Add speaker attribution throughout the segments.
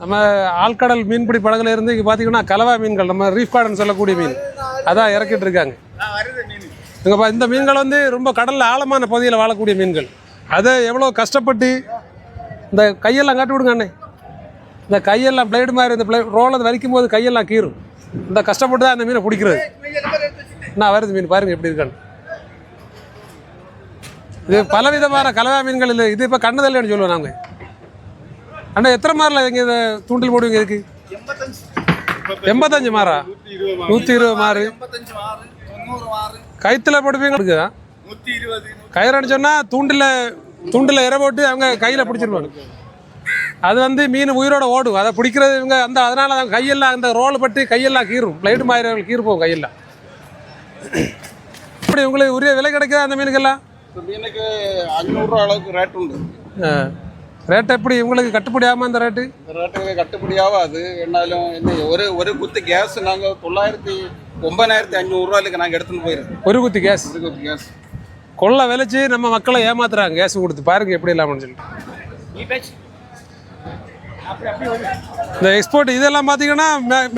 Speaker 1: நம்ம ஆழ்கடல் மீன்பிடி படகுல இருந்து இங்கே பார்த்தீங்கன்னா கலவா மீன்கள் நம்ம ரீஃப் கார்டன் சொல்லக்கூடிய மீன் அதான் இறக்கிட்டு இருக்காங்க. இங்கே இந்த மீன்கள் வந்து ரொம்ப கடலில் ஆழமான பகுதியில் வாழக்கூடிய மீன்கள். அதை எவ்வளோ கஷ்டப்பட்டு இந்த கையெல்லாம் காட்டி விடுங்க அண்ணே. இந்த கையெல்லாம் பிளேடு மாதிரி இந்த ரோலை வலிக்கும் போது கையெல்லாம் கீறும். இந்த கஷ்டப்பட்டு தான் அந்த மீனை பிடிக்கிறது. நான் வருது மீன் பாருங்கள் எப்படி இருக்கான்னு. இது பலவிதமான கலவா மீன்கள் இல்லை. இது இப்போ கண்ணதல்லைன்னு சொல்லுவோம் நாங்கள். அண்ணா எத்தனை மாரில் இங்கே இதை தூண்டில் போடுவீங்க இதுக்கு? 85 மாறா? 120 மாறு கைத்தில் போடுவீங்க. கயிறு சொன்னால் தூண்டில் இற போட்டு அவங்க கையில் பிடிச்சிருவாங்க. அது வந்து மீன் உயிரோட ஓடும். அதை பிடிக்கிறது இவங்க அதனால் அவங்க கையெல்லாம் அந்த ரோல் பட்டு கையெல்லாம் கீறும். பிளைடு மாதிரி கீறு போகும் கையெல்லாம். இப்படி உங்களுக்கு உரிய விலை கிடைக்குதா அந்த மீனுக்கெல்லாம்?
Speaker 2: மீனுக்கு 500 ரூபா அளவுக்கு ரேட் உண்டு.
Speaker 1: ரேட் எப்படி உங்களுக்கு கட்டுப்படியாமல் அந்த ரேட்டு?
Speaker 2: இந்த ரேட்டுக்கு கட்டுப்படியாகாது. என்னாலும் என்ன ஒரு குத்து கேஸ் நாங்கள் 9,500 ரூபாய்க்கு நாங்கள் எடுத்துன்னு போயிருக்கோம்.
Speaker 1: ஒரு குத்து கேஸ் கொள்ளை விளைச்சி நம்ம மக்களை ஏமாத்துறாங்க கேஸ் கொடுத்து. பாருங்க எப்படி இல்லாமல் சொல்லி இந்த எக்ஸ்போர்ட் இதெல்லாம் பார்த்தீங்கன்னா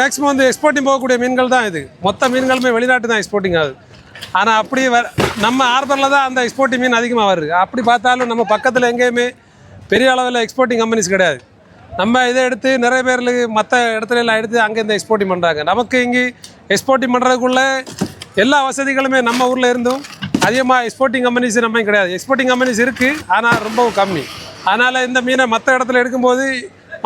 Speaker 1: மேக்ஸிமம் வந்து எக்ஸ்போர்ட்டிங் போகக்கூடிய மீன்கள் தான். இது மொத்த மீன்களுமே வெளிநாட்டு தான் எக்ஸ்போர்ட்டிங் ஆகுது. ஆனால் அப்படி நம்ம ஹார்பரில் தான் அந்த எக்ஸ்போர்ட்டிங் மீன் அதிகமாக வருது. அப்படி பார்த்தாலும் நம்ம பக்கத்தில் எங்கேயுமே பெரிய அளவில் எக்ஸ்போர்ட்டிங் கம்பெனிஸ் கிடையாது. நம்ம இதை எடுத்து நிறைய பேருக்கு மற்ற இடத்துல எல்லாம் எடுத்து அங்கே இந்த எக்ஸ்போர்ட்டிங் பண்ணுறாங்க. நமக்கு இங்கே எக்ஸ்போர்ட்டிங் பண்ணுறதுக்குள்ள எல்லா வசதிகளுமே நம்ம ஊரில் இருந்தும் அதிகமாக எக்ஸ்போர்ட்டிங் கம்பெனிஸ் நம்ம கிடையாது. எக்ஸ்போர்ட்டிங் கம்பெனிஸ் இருக்குது, ஆனால் ரொம்பவும் கம்மி. அதனால் இந்த மீனை மற்ற இடத்துல எடுக்கும்போது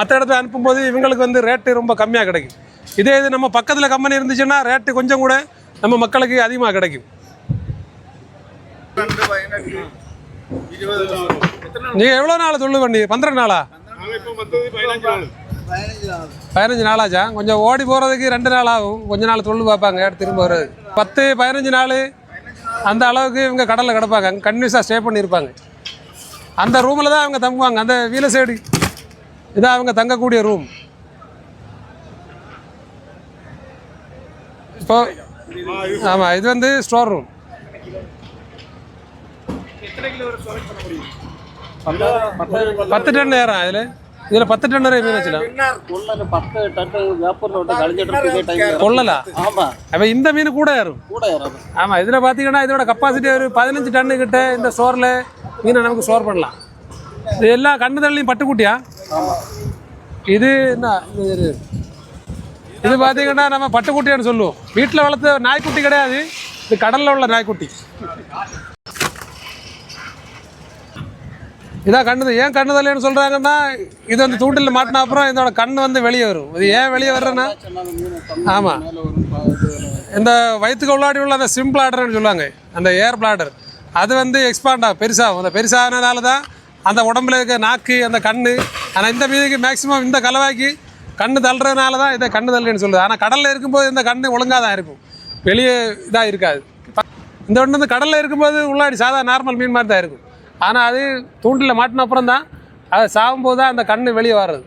Speaker 1: மற்ற இடத்துல அனுப்பும்போது இவங்களுக்கு வந்து ரேட்டு ரொம்ப கம்மியாக கிடைக்கும். இதே இது நம்ம பக்கத்தில் கம்பெனி இருந்துச்சுன்னா ரேட்டு கொஞ்சம் கூட நம்ம மக்களுக்கு அதிகமாக கிடைக்கும். நீங்கள் எவ்வளோ நாள் தொழில் பண்ணி? 12 நாளா? 15 நாளாச்சா? கொஞ்சம் ஓடி போகிறதுக்கு 2 நாள் ஆகும். கொஞ்ச நாள் தொழில் பார்ப்பாங்க, திரும்ப வர்றது 10-15 நாள் அந்த அளவுக்கு இவங்க கடலில் கிடப்பாங்க. அங்கே கன்டினியூஸாக ஸ்டே பண்ணியிருப்பாங்க. அந்த ரூமில் தான் அவங்க தங்குவாங்க. அந்த வீல சைடு இதான் அவங்க தங்கக்கூடிய ரூம். இப்போ ஆமாம், இது வந்து ஸ்டோர் ரூம். 10 டன் ஏறாம். இதில் 10 டன் நிறைய மீன் வச்சுலாம் கொள்ளலா? ஆமாம், அப்போ இந்த மீன் கூட ஏறும். ஆமாம், இதில் பார்த்தீங்கன்னா இதோட கப்பாசிட்டி ஒரு 15 டன்னு கிட்ட இந்த ஸ்டோரில் மீனை நமக்கு ஸ்டோர் பண்ணலாம். இது எல்லாம் கண்ணு தள்ளியும் பட்டுக்குட்டியா? இது என்ன இது பார்த்தீங்கன்னா நம்ம பட்டுக்குட்டியான்னு சொல்லுவோம். வீட்டில் வளர்த்த நாய்க்குட்டி கிடையாது, இது கடலில் உள்ள நாய்க்குட்டி. இதான் கண்ணுது. ஏன் கண்ணுதல்னு சொல்கிறாங்கன்னா இது வந்து தூண்டில் மாட்டின அப்புறம் இதோட கண் வந்து வெளியே வரும். இது ஏன் வெளியே வர்றேன்னா, ஆமாம், இந்த வயிற்றுக்கு உள்ளாடி உள்ள அந்த ஸ்விம் பிளாடர்னு சொல்லுவாங்க, அந்த ஏர் பிளாடர், அது வந்து எக்ஸ்பாண்ட் ஆகும், பெருசாகும். அந்த பெருசானதால தான் அந்த உடம்புல இருக்க நாக்கு அந்த கண். ஆனால் இந்த மீதுக்கு மேக்ஸிமம் இந்த கலவாய்க்கு கண்ணு தள்ளுறதுனால தான் இதை கண்ணு தள்ளுன்னு சொல்லுது. ஆனால் கடலில் இருக்கும்போது இந்த கண் ஒழுங்காக தான் இருக்கும், வெளியே இதாக இருக்காது. இந்த ஒன்று வந்து கடலில் இருக்கும்போது உள்ளாடி சாதா நார்மல் மீன் மாதிரி தான் இருக்கும். ஆனால் அது தூண்டில் மாட்டின அப்புறம் தான் அது சாகும்போது தான் அந்த கண் வெளியே வர்றது.